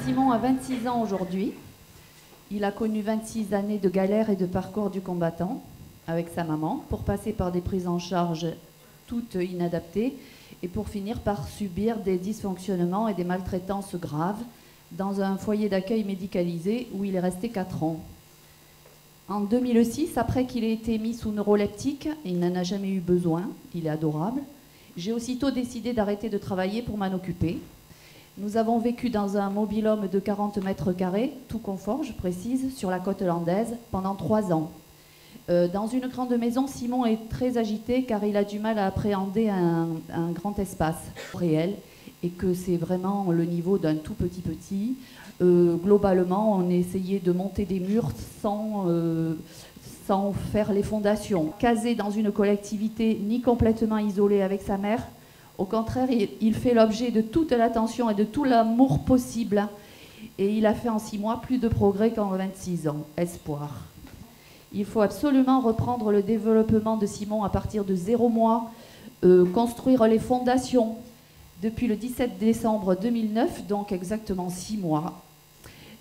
Simon a 26 ans aujourd'hui. Il a connu 26 années de galère et de parcours du combattant avec sa maman pour passer par des prises en charge toutes inadaptées et pour finir par subir des dysfonctionnements et des maltraitances graves dans un foyer d'accueil médicalisé où il est resté 4 ans. En 2006, après qu'il ait été mis sous neuroleptique, il n'en a jamais eu besoin, il est adorable, j'ai aussitôt décidé d'arrêter de travailler pour m'en occuper. Nous avons vécu dans un mobil-home de 40 mètres carrés, tout confort, je précise, sur la côte landaise, pendant 3 ans. Dans une grande maison, Simon est très agité car il a du mal à appréhender un grand espace réel et que c'est vraiment le niveau d'un tout petit. Globalement, on essayait de monter des murs sans faire les fondations. Casé dans une collectivité ni complètement isolé avec sa mère, au contraire, il fait l'objet de toute l'attention et de tout l'amour possible. Et il a fait en 6 mois plus de progrès qu'en 26 ans. Espoir. Il faut absolument reprendre le développement de Simon à partir de 0 mois, construire les fondations. Depuis le 17 décembre 2009, donc exactement 6 mois,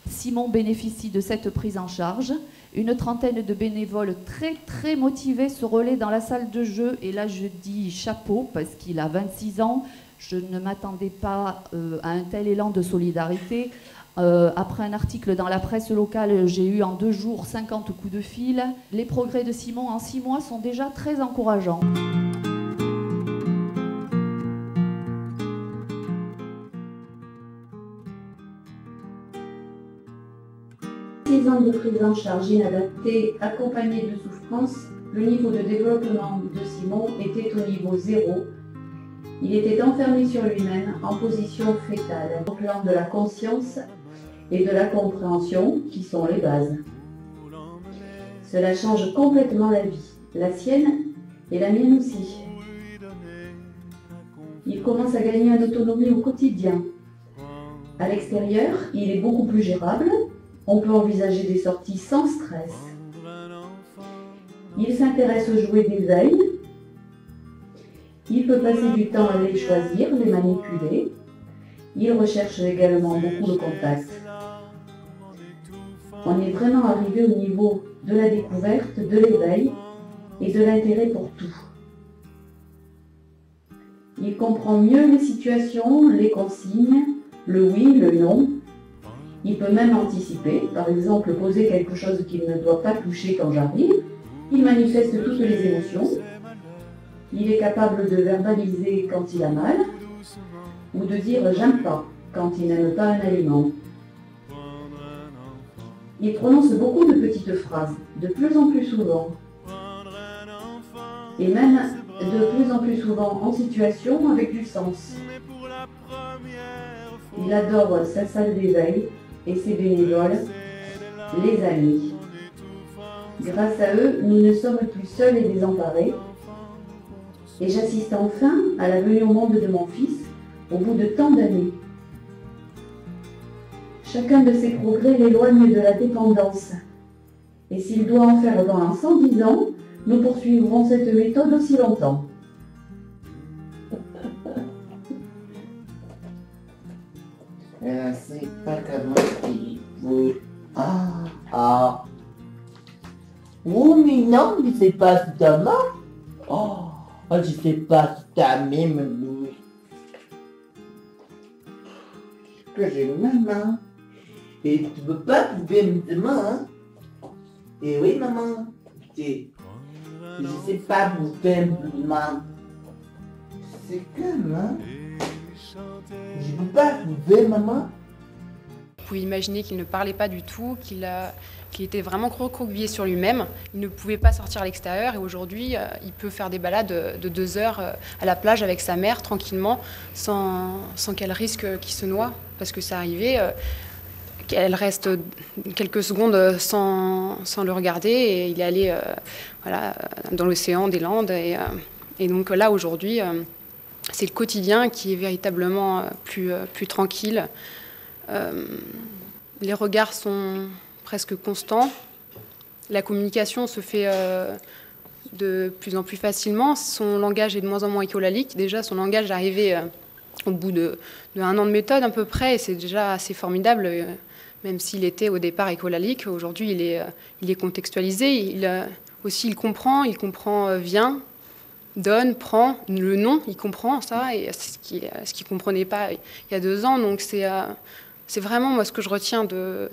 Simon bénéficie de cette prise en charge. Une trentaine de bénévoles très motivés se relaient dans la salle de jeu. Et là, je dis chapeau parce qu'il a 26 ans. Je ne m'attendais pas à un tel élan de solidarité. Après un article dans la presse locale, j'ai eu en 2 jours 50 coups de fil. Les progrès de Simon en 6 mois sont déjà très encourageants. 6 ans de prise en charge inadaptée, accompagnée de souffrance, le niveau de développement de Simon était au niveau 0. Il était enfermé sur lui-même en position fétale, au plan de la conscience et de la compréhension qui sont les bases. Cela change complètement la vie, la sienne et la mienne aussi. Il commence à gagner en autonomie au quotidien. À l'extérieur, il est beaucoup plus gérable. On peut envisager des sorties sans stress. Il s'intéresse aux jouets d'éveil. Il peut passer du temps à les choisir, les manipuler. Il recherche également beaucoup le contact. On est vraiment arrivé au niveau de la découverte, de l'éveil et de l'intérêt pour tout. Il comprend mieux les situations, les consignes, le oui, le non. Il peut même anticiper, par exemple poser quelque chose qu'il ne doit pas toucher quand j'arrive. Il manifeste toutes les émotions. Il est capable de verbaliser quand il a mal ou de dire « j'aime pas » quand il n'aime pas un aliment. Il prononce beaucoup de petites phrases, de plus en plus souvent. Et même de plus en plus souvent en situation avec du sens. Il adore sa salle d'éveil et ses bénévoles, les amis. Grâce à eux, nous ne sommes plus seuls et désemparés. Et j'assiste enfin à la venue au monde de mon fils au bout de tant d'années. Chacun de ces progrès l'éloigne de la dépendance. Et s'il doit en faire pendant 110 ans, nous poursuivrons cette méthode aussi longtemps. C'est pas comment il veut. Ah. Oh, mais non, mais c'est pas ta main. Oh, je sais pas si ta même. Que j'ai maman. Et tu peux pas trouver mes mains, hein. Et oui, maman. Je sais pas vous faire maman. C'est comme, hein. Je peux pas trouver, maman. Vous pouvez imaginer qu'il ne parlait pas du tout, qu'il était vraiment recroquevillé sur lui-même. Il ne pouvait pas sortir à l'extérieur et aujourd'hui, il peut faire des balades de 2 heures à la plage avec sa mère tranquillement, sans qu'elle risque qu'il se noie. Parce que ça arrivait, qu'elle reste quelques secondes sans le regarder et il est allé dans l'océan des Landes. Et donc là, aujourd'hui, c'est le quotidien qui est véritablement plus tranquille. Les regards sont presque constants. La communication se fait de plus en plus facilement. Son langage est de moins en moins écolalique. Déjà, son langage arrivait au bout de 1 an de méthode à peu près, et c'est déjà assez formidable, même s'il était au départ écolalique. Aujourd'hui, il est contextualisé, il comprend vient, donne, prend, le nom, il comprend ça, et ce qu'il ne comprenait pas il y a 2 ans. Donc c'est vraiment, moi, ce que je retiens de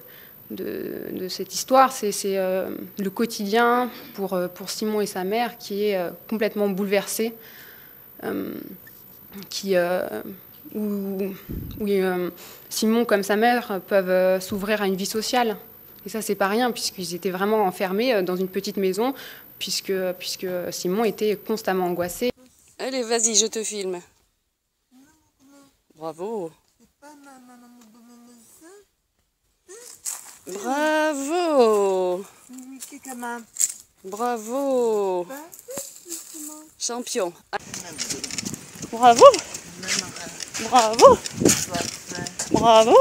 cette histoire, c'est le quotidien pour Simon et sa mère qui est complètement bouleversé, où Simon comme sa mère peuvent s'ouvrir à une vie sociale. Et ça, c'est pas rien, puisqu'ils étaient vraiment enfermés dans une petite maison, puisque Simon était constamment angoissé. Allez, vas-y, je te filme. Bravo. Bravo. Bravo. Champion. Bravo. Bravo. Bravo.